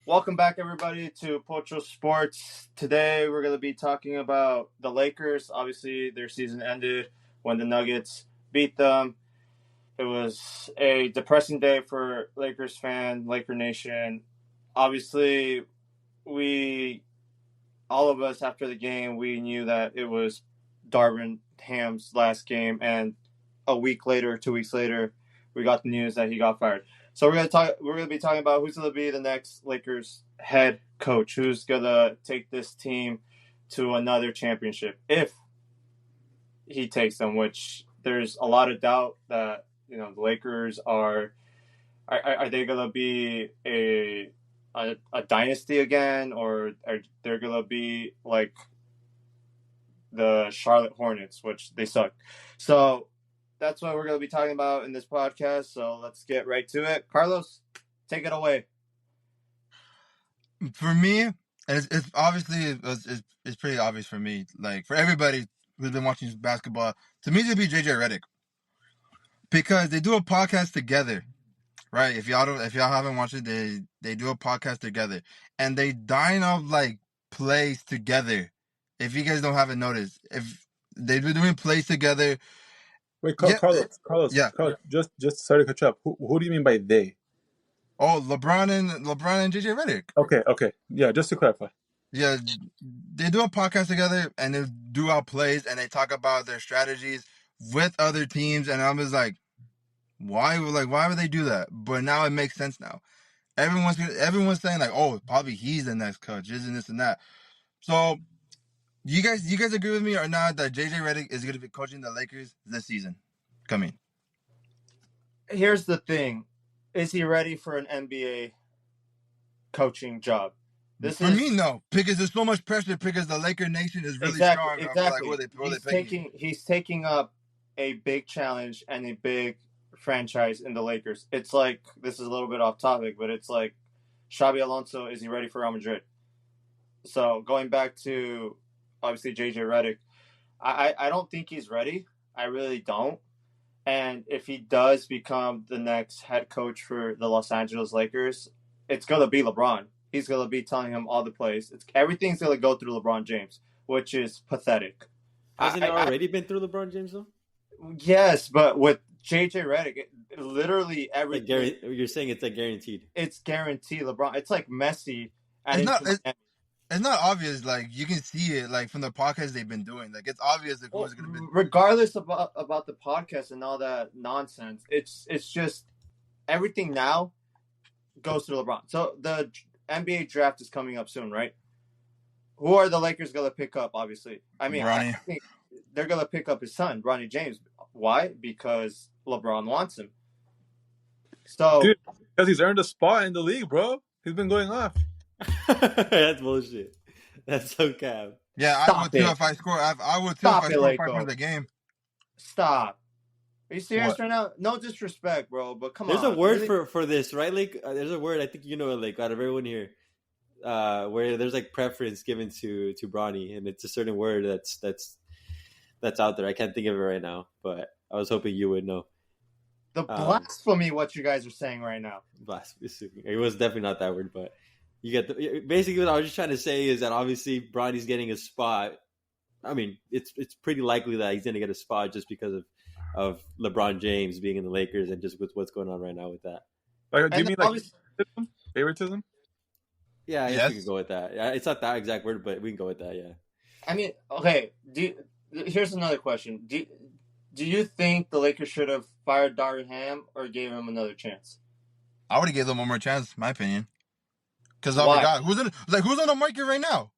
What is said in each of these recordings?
Welcome back, everybody, to Pocho Sports. Today, we're going to be talking about the Lakers. Obviously, their season ended when the Nuggets beat them. It was a depressing day for Lakers fan, Laker Nation. Obviously, all of us, after the game, we knew that it was Darvin Ham's last game, and a week later, 2 weeks later, we got the news that he got fired. So we're gonna be talking about who's gonna be the next Lakers head coach, who's gonna take this team to another championship if he takes them. Which there's a lot of doubt that the Lakers are they gonna be a dynasty again, or are they gonna be like the Charlotte Hornets, which they suck. So that's what we're going to be talking about in this podcast. So let's get right to it. Carlos, take it away. For me, it's obviously it's pretty obvious for me. Like for everybody who's been watching basketball, to me, it'd be JJ Redick because they do a podcast together, right? If y'all haven't watched it, they do a podcast together and they dine up like plays together. If you guys don't haven't noticed, if they've been doing plays together. Wait, Carlos, yeah. Just sorry to cut you up. Who do you mean by they? Oh, LeBron and JJ Redick. Okay. Yeah, just to clarify. Yeah, they do a podcast together and they do out plays and they talk about their strategies with other teams. And I was like, why would they do that? But now it makes sense now. Everyone's saying like, oh, probably he's the next coach, isn't this and that. So you guys agree with me or not that JJ Redick is going to be coaching the Lakers this season coming? Here's the thing. Is he ready for an NBA coaching job? For me, no, because there's so much pressure because the Laker Nation is really strong. Exactly. Like, he's taking up a big challenge and a big franchise in the Lakers. It's like, this is a little bit off topic, but it's like Xabi Alonso, is he ready for Real Madrid? So going back to obviously JJ Redick, I don't think he's ready. I really don't. And if he does become the next head coach for the Los Angeles Lakers, it's going to be LeBron. He's going to be telling him all the plays. Everything's going to go through LeBron James, which is pathetic. Hasn't it already been through LeBron James, though? Yes, but with JJ Redick, literally everything. You're saying it's like guaranteed. It's guaranteed LeBron. It's like Messi. It's not obvious. Like you can see it, like from the podcast they've been doing. Like it's obvious that who's going to be. Regardless about the podcast and all that nonsense, it's just everything now goes to LeBron. So the NBA draft is coming up soon, right? Who are the Lakers going to pick up? Obviously, I think they're going to pick up his son, Bronny James. Why? Because LeBron wants him. So, dude, because he's earned a spot in the league, bro. He's been going off. That's bullshit. That's so cap. Yeah, I would too if I score. I would too if I score 5 points a game. Stop. Are you serious right now? No disrespect, bro, but come on. There's a word really? for this, right? Like, there's a word, I think out of everyone here, where there's like preference given to Bronny, and it's a certain word that's out there. I can't think of it right now, but I was hoping you would know. The blasphemy, what you guys are saying right now. Blasphemy. It was definitely not that word, but you get basically what I was just trying to say is that obviously Bronny's getting a spot. I mean, it's pretty likely that he's going to get a spot just because of LeBron James being in the Lakers and just with what's going on right now with that. Like, do you mean like favoritism? Yeah, I guess we can go with that. It's not that exact word, but we can go with that. Yeah. I mean, okay. Here's another question. Do you think the Lakers should have fired Darvin Ham or gave him another chance? I would have given them one more chance, in my opinion. Because I forgot who's on the market right now.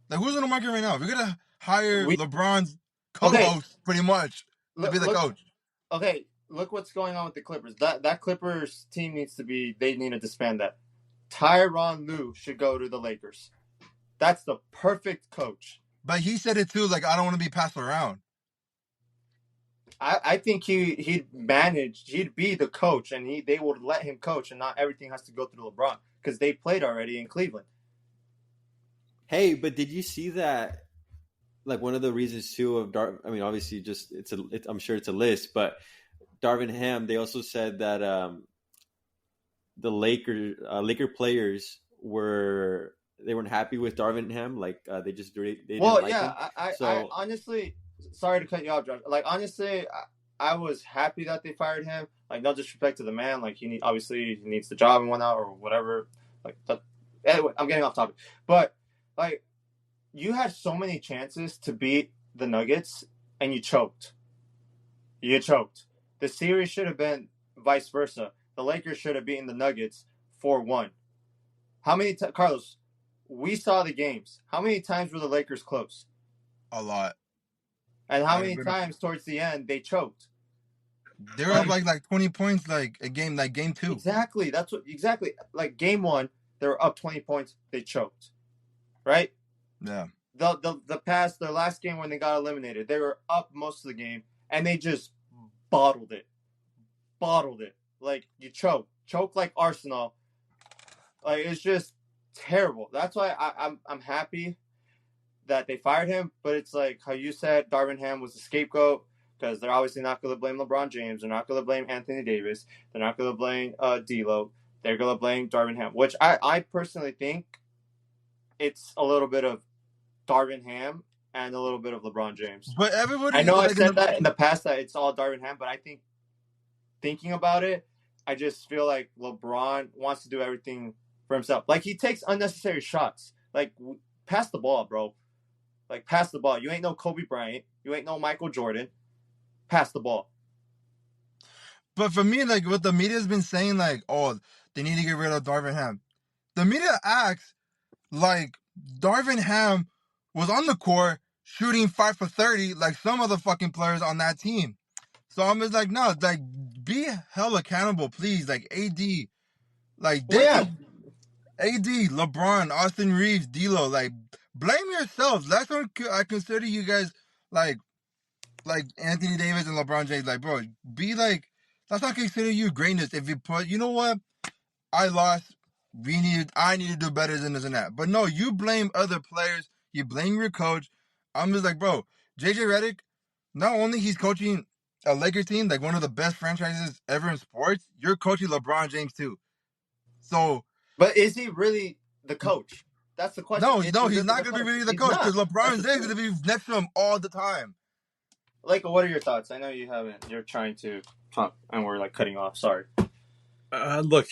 Like who's on the market right now? We're gonna hire LeBron's co-host pretty much to be the coach. Okay, look what's going on with the Clippers. That Clippers team they need to disband that. Tyronn Lue should go to the Lakers. That's the perfect coach. But he said it too, like I don't want to be passed around. I think he'd be the coach, and they would let him coach, and not everything has to go through LeBron because they played already in Cleveland. Hey, but did you see that? Like one of the reasons too of I mean, obviously, just I'm sure it's a list, but Darvin Ham. They also said that the Laker players they weren't happy with Darvin Ham. Like they just they didn't Well, like him. yeah, I So honestly, sorry to cut you off, Josh. Like honestly, I was happy that they fired him. Like no disrespect to the man, like obviously he needs the job and whatnot or whatever. Like that. Anyway, I'm getting off topic, but like you had so many chances to beat the Nuggets and you choked. You choked. The series should have been vice versa. The Lakers should have beaten the Nuggets 4-1. How many times, Carlos? We saw the games. How many times were the Lakers close? A lot. And how many times towards the end they choked? They were up like 20 points like game 2. Exactly. Like game 1, they were up 20 points, they choked. Right? Yeah. The last game when they got eliminated, they were up most of the game and they just bottled it. Like you choke like Arsenal. Like it's just terrible. That's why I'm happy that they fired him, but it's like how you said Darvin Ham was the scapegoat because they're obviously not going to blame LeBron James. They're not going to blame Anthony Davis. They're not going to blame D'Lo. They're going to blame Darvin Ham, which I personally think it's a little bit of Darvin Ham and a little bit of LeBron James. But everybody, I know I said that in the past that it's all Darvin Ham, but I think thinking about it, I just feel like LeBron wants to do everything for himself. Like he takes unnecessary shots. Like pass the ball, bro. Like pass the ball. You ain't no Kobe Bryant. You ain't no Michael Jordan. Pass the ball. But for me, like what the media's been saying, like, oh, they need to get rid of Darvin Ham. The media acts like Darvin Ham was on the court shooting 5 for 30 like some of the fucking players on that team. So I'm just like, no, like be held accountable, please. Like AD, like AD, LeBron, Austin Reeves, D'Lo, like blame yourselves. That's what I consider you guys like Anthony Davis and LeBron James. Like, bro, be like, let's not consider you greatness. If you put, you know what, I lost. I need to do better than this and that. But no, you blame other players. You blame your coach. I'm just like, bro, JJ Redick, not only he's coaching a Lakers team, like one of the best franchises ever in sports, you're coaching LeBron James too. So, but is he really the coach? That's the question. No, he's not going to be really the coach because LeBron James is going to be next to him all the time. Like, what are your thoughts? I know you haven't. You're trying to talk, and we're like cutting off. Sorry. Look,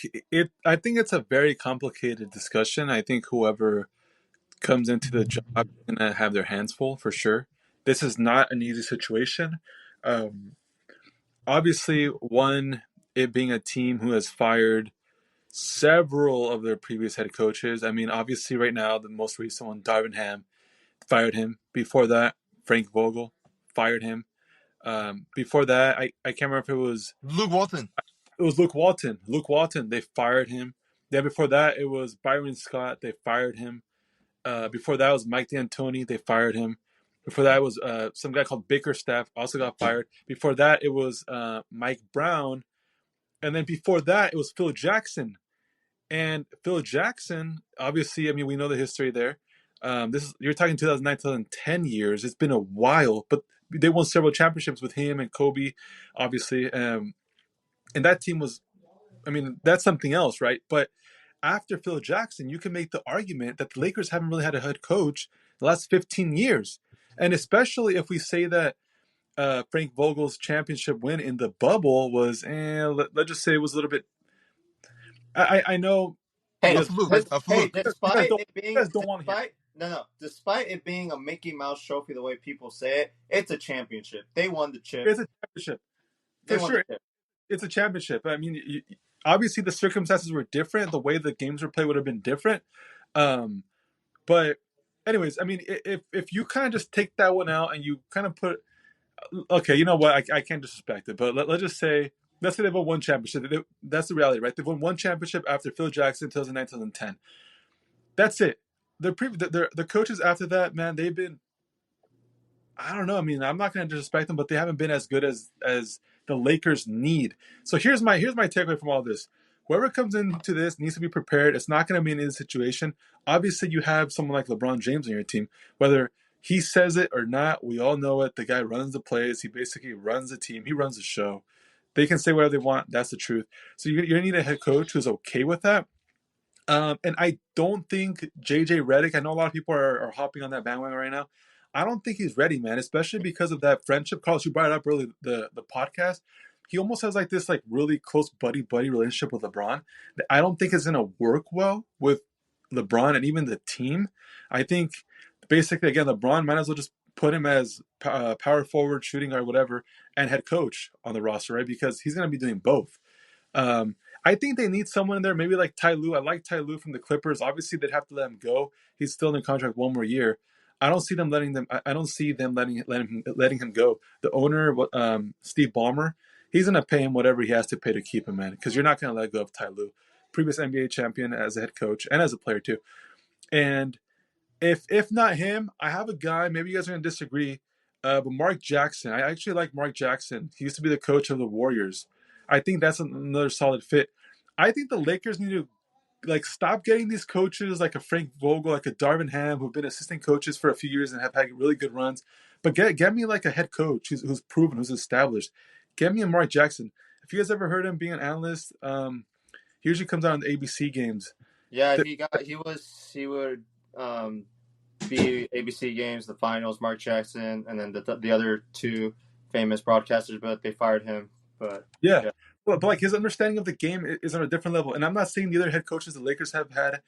I think it's a very complicated discussion. I think whoever comes into the job is going to have their hands full for sure. This is not an easy situation. Obviously, one, it being a team who has fired several of their previous head coaches. I mean, obviously, right now, the most recent one, Darvin Ham, fired him. Before that, Frank Vogel fired him. Before that, I can't remember if it was Luke Walton. It was Luke Walton. Luke Walton, they fired him. Then before that, it was Byron Scott. They fired him. Before that was Mike D'Antoni. They fired him. Before that was some guy called Bickerstaff, also got fired. Before that, it was Mike Brown. And then before that, it was Phil Jackson. And Phil Jackson, obviously, I mean, we know the history there. You're talking 2009, 2010 years. It's been a while, but they won several championships with him and Kobe, obviously. And that team was, I mean, that's something else, right? But after Phil Jackson, you can make the argument that the Lakers haven't really had a head coach the last 15 years. And especially if we say that Frank Vogel's championship win in the bubble was, let's just say it was a little bit, I know. Hey, a fluke. Despite it being a Mickey Mouse trophy, the way people say it, it's a championship. They won the chip. It's a championship. For sure. It's a championship. I mean, obviously the circumstances were different. The way the games were played would have been different. But anyways, I mean, if you kind of just take that one out and you kind of put, okay, you know what? I can't disrespect it, but let's say they've won one championship. That's the reality, right? They've won one championship after Phil Jackson, 2009, 2010. That's it. The coaches after that, man, they've been, I don't know. I mean, I'm not going to disrespect them, but they haven't been as good as the Lakers need. So here's my takeaway from all this. Whoever comes into this needs to be prepared. It's not going to be an easy situation. Obviously, you have someone like LeBron James on your team. Whether he says it or not, we all know it. The guy runs the plays. He basically runs the team. He runs the show. They can say whatever they want. That's the truth. So you need a head coach who's okay with that. And I don't think JJ Redick, I know a lot of people are hopping on that bandwagon right now. I don't think he's ready, man, especially because of that friendship. Carlos, you brought it up early, the podcast. He almost has like this like really close buddy relationship with LeBron. I don't think it's gonna work well with LeBron and even the team. I think basically again LeBron might as well just put him as power forward, shooting guard, whatever, and head coach on the roster, right? Because he's gonna be doing both. Um, I think they need someone in there, maybe like Ty Lue. I like Ty Lue from the Clippers. Obviously, they'd have to let him go. He's still in contract one more year. I don't see them letting them. I don't see them letting him go. The owner, Steve Ballmer, he's gonna pay him whatever he has to pay to keep him, man. Because you're not gonna let go of Ty Lue, previous NBA champion as a head coach and as a player too. And if not him, I have a guy. Maybe you guys are gonna disagree, but Mark Jackson. I actually like Mark Jackson. He used to be the coach of the Warriors. I think that's another solid fit. I think the Lakers need to like stop getting these coaches like a Frank Vogel, like a Darvin Ham, who've been assistant coaches for a few years and have had really good runs. But get me like a head coach who's proven, who's established. Get me a Mark Jackson. If you guys ever heard him being an analyst, he usually comes out on the ABC games. Yeah, he would be ABC games, the finals, Mark Jackson, and then the other two famous broadcasters, but they fired him. But yeah. But like his understanding of the game is on a different level. And I'm not saying the other head coaches the Lakers have had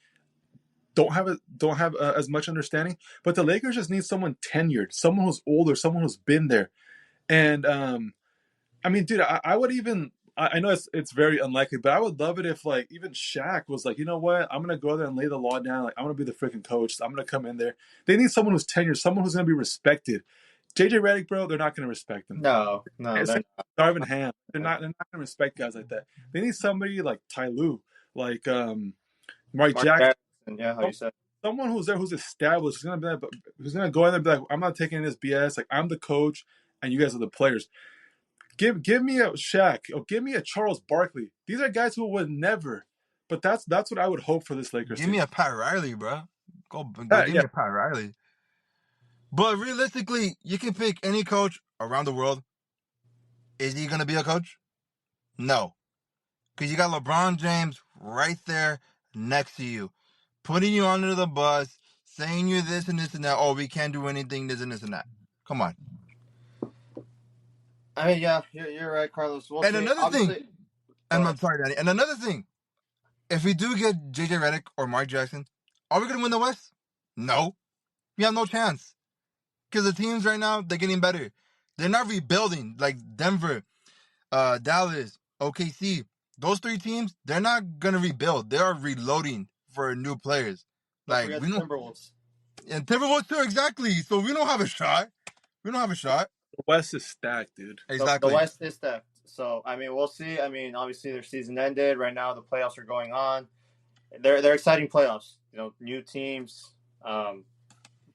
don't have as much understanding, but the Lakers just need someone tenured, someone who's older, someone who's been there. And I mean, dude, I would even. I know it's very unlikely, but I would love it if like even Shaq was like, you know what, I'm gonna go there and lay the law down. Like I'm gonna be the freaking coach. I'm gonna come in there. They need someone who's tenured, someone who's gonna be respected. JJ Redick, bro, they're not gonna respect him. no, Darvin Ham, they're not gonna respect guys like that. They need somebody like Ty Lue, like Mark Jackson. Yeah, how you said. Someone who's there, who's established, who's gonna go in there and be like, I'm not taking this BS. Like I'm the coach, and you guys are the players. Give me a Shaq, or give me a Charles Barkley. These are guys who would never. But that's what I would hope for this Lakers Give team. me a Pat Riley, bro. Give me a Pat Riley. But realistically, you can pick any coach around the world. Is he gonna be a coach? No, because you got LeBron James right there next to you, putting you under the bus, saying you this and this and that. Oh, we can't do anything, this and this and that. Come on. I mean, yeah, you're right, Carlos. And another thing, and I'm sorry, Danny. And another thing, if we do get JJ Redick or Mark Jackson, are we gonna win the West? No, we have no chance. Because the teams right now, they're getting better. They're not rebuilding like Denver, Dallas, OKC. Those three teams, they're not gonna rebuild. They are reloading for new players. Like we know Timberwolves. And Timberwolves too, exactly. So we don't have a shot. The West is stacked, dude. Exactly. The West is stacked. So I mean, we'll see. I mean, obviously their season ended. Right now, the playoffs are going on. They're exciting playoffs. You know, new teams.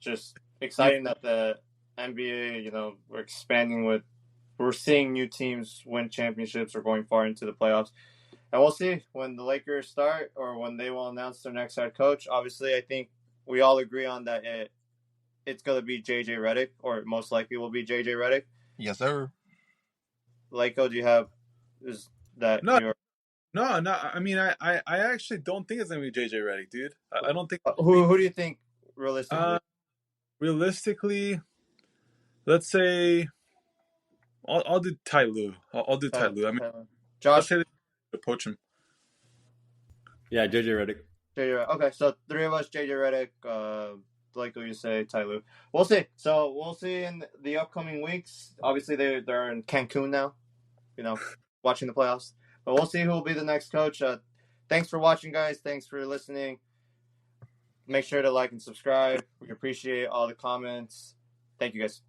Just exciting that the NBA. You know, we're expanding with. We're seeing new teams win championships or going far into the playoffs. And we'll see when the Lakers start or when they will announce their next head coach. Obviously, I think we all agree on that it's going to be JJ Redick, or most likely will be JJ Redick. Yes, sir. Lako, do you have No. I mean, I actually don't think it's going to be JJ Redick, dude. I don't think. Who do you think realistically? Realistically, let's say I'll do Ty Lue. I'll do Ty Lue. I mean, Josh, to poach him. Yeah, JJ Redick. Okay, so three of us: JJ Redick, like you say, Ty Lue. We'll see. So we'll see in the upcoming weeks. Obviously, they're in Cancun now, you know, watching the playoffs. But we'll see who will be the next coach. Thanks for watching, guys. Thanks for listening. Make sure to like and subscribe. We appreciate all the comments. Thank you, guys.